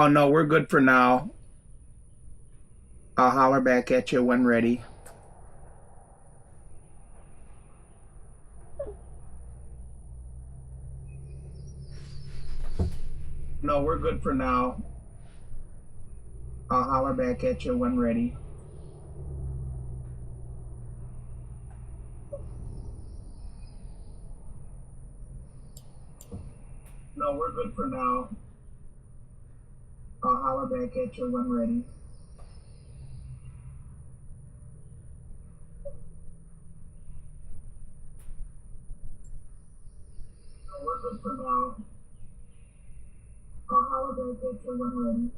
Oh no, we're good for now. I'll holler back at you when ready. No, we're good for now. I'll holler back at you when ready. No, we're good for now. I'll holler back at you when ready. No, we're good for now. I'll holler back at you when ready.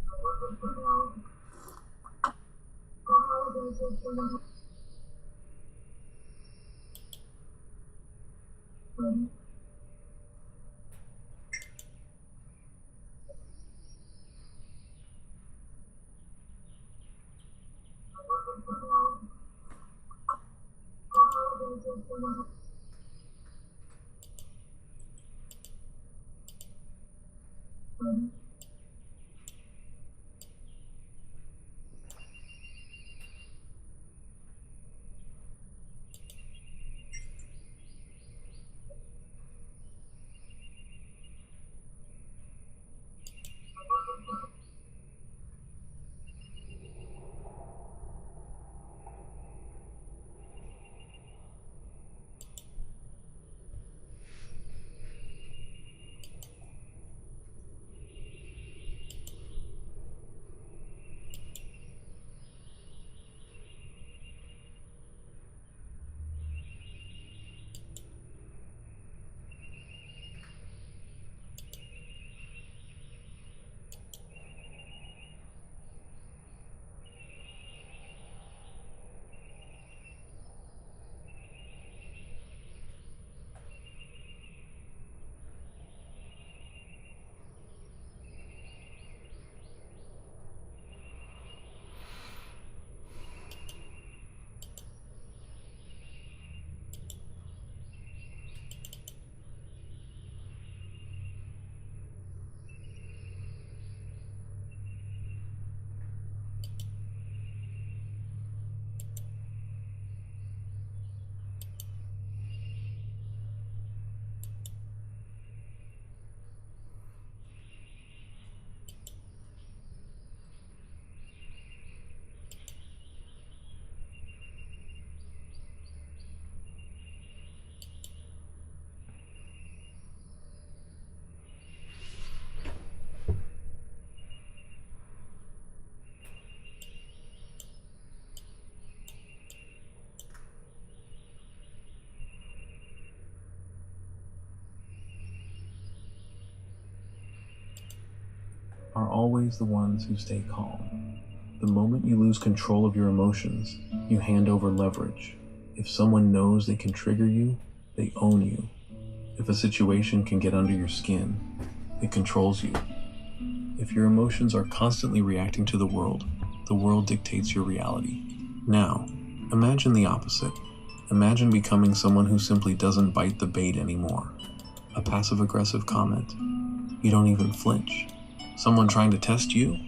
No, we're good for now. I'll holler back at you when ready. No, we're good for now. I'll holler back at you when ready. Are always the ones who stay calm. The moment you lose control of your emotions, you hand over leverage. If someone knows they can trigger you, they own you. If a situation can get under your skin, it controls you. If your emotions are constantly reacting to the world dictates your reality. Now, imagine the opposite. Imagine becoming someone who simply doesn't bite the bait anymore. A passive-aggressive comment. You don't even flinch. Someone trying to test you,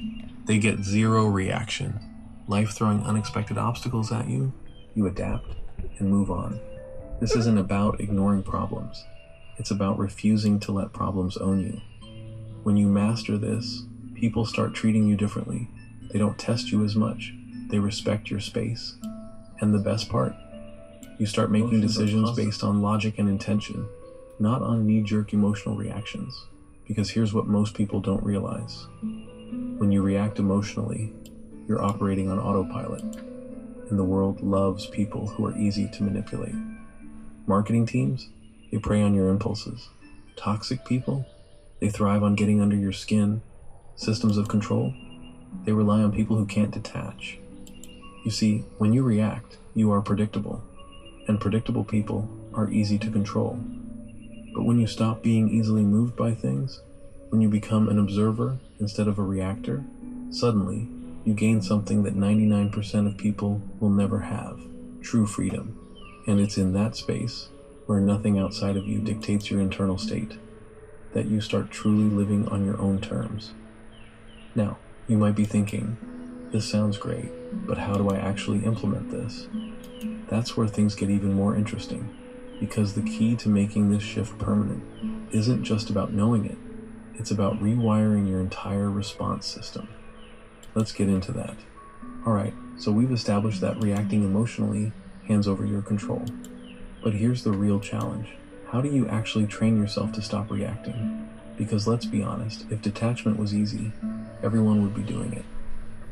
they get zero reaction. Life throwing unexpected obstacles at you, you adapt and move on. This isn't about ignoring problems. It's about refusing to let problems own you. When you master this, people start treating you differently. They don't test you as much. They respect your space. And the best part? You start making decisions based on logic and intention, not on knee-jerk emotional reactions. Because here's what most people don't realize. When you react emotionally, you're operating on autopilot, and the world loves people who are easy to manipulate. Marketing teams, they prey on your impulses. Toxic people, they thrive on getting under your skin. Systems of control, they rely on people who can't detach. You see, when you react, you are predictable, and predictable people are easy to control. But when you stop being easily moved by things, when you become an observer instead of a reactor, suddenly you gain something that 99% of people will never have: true freedom. And it's in that space, where nothing outside of you dictates your internal state, that you start truly living on your own terms. Now, you might be thinking, this sounds great, but how do I actually implement this? That's where things get even more interesting, because the key to making this shift permanent isn't just about knowing it, it's about rewiring your entire response system. Let's get into that. Alright, so we've established that reacting emotionally hands over your control. But here's the real challenge. How do you actually train yourself to stop reacting? Because let's be honest, if detachment was easy, everyone would be doing it.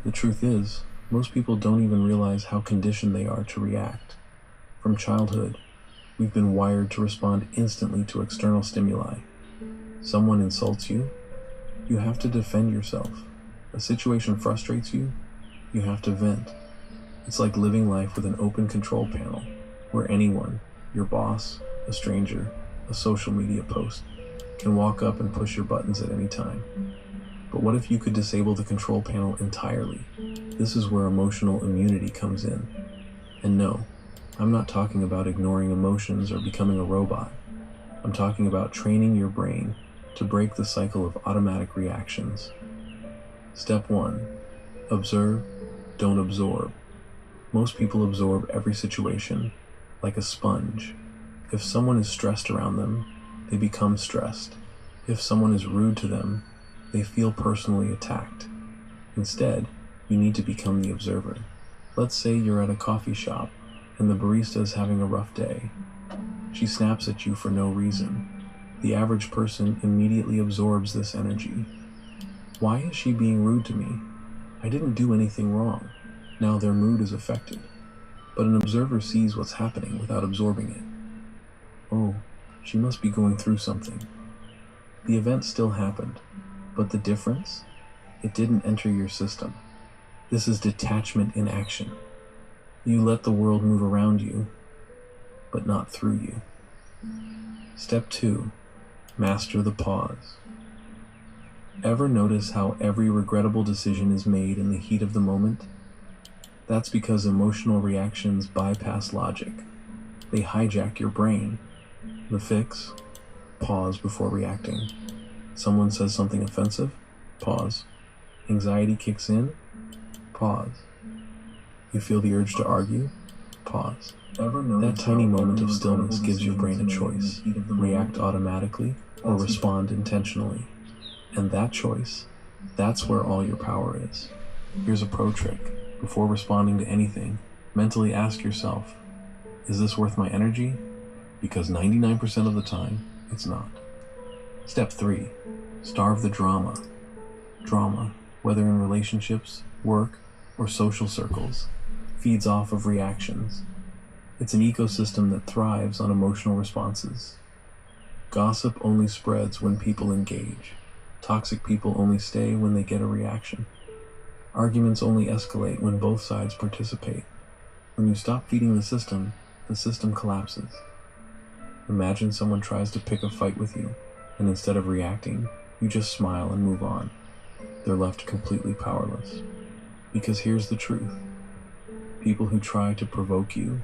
The truth is, most people don't even realize how conditioned they are to react. From childhood, we've been wired to respond instantly to external stimuli. Someone insults you, you have to defend yourself. A situation frustrates you, you have to vent. It's like living life with an open control panel, where anyone, your boss, a stranger, a social media post, can walk up and push your buttons at any time. But what if you could disable the control panel entirely? This is where emotional immunity comes in. And no, I'm not talking about ignoring emotions or becoming a robot. I'm talking about training your brain to break the cycle of automatic reactions. Step 1. Observe, don't absorb. Most people absorb every situation like a sponge. If someone is stressed around them, they become stressed. If someone is rude to them, they feel personally attacked. Instead, you need to become the observer. Let's say you're at a coffee shop and the barista is having a rough day. She snaps at you for no reason. The average person immediately absorbs this energy. Why is she being rude to me? I didn't do anything wrong. Now their mood is affected. But an observer sees what's happening without absorbing it. Oh, she must be going through something. The event still happened, but the difference? It didn't enter your system. This is detachment in action. You let the world move around you, but not through you. Step 2. Master the pause. Ever notice how every regrettable decision is made in the heat of the moment? That's because emotional reactions bypass logic. They hijack your brain. The fix? Pause before reacting. Someone says something offensive? Pause. Anxiety kicks in? Pause. You feel the urge to argue? Pause. That tiny moment of stillness gives your brain a choice: react automatically or respond intentionally. And that choice, that's where all your power is. Here's a pro trick. Before responding to anything, mentally ask yourself, is this worth my energy? Because 99% of the time, it's not. Step 3. Starve the drama. Drama, whether in relationships, work, or social circles, feeds off of reactions. It's an ecosystem that thrives on emotional responses. Gossip only spreads when people engage. Toxic people only stay when they get a reaction. Arguments only escalate when both sides participate. When you stop feeding the system collapses. Imagine someone tries to pick a fight with you, and instead of reacting, you just smile and move on. They're left completely powerless. Because here's the truth. People who try to provoke you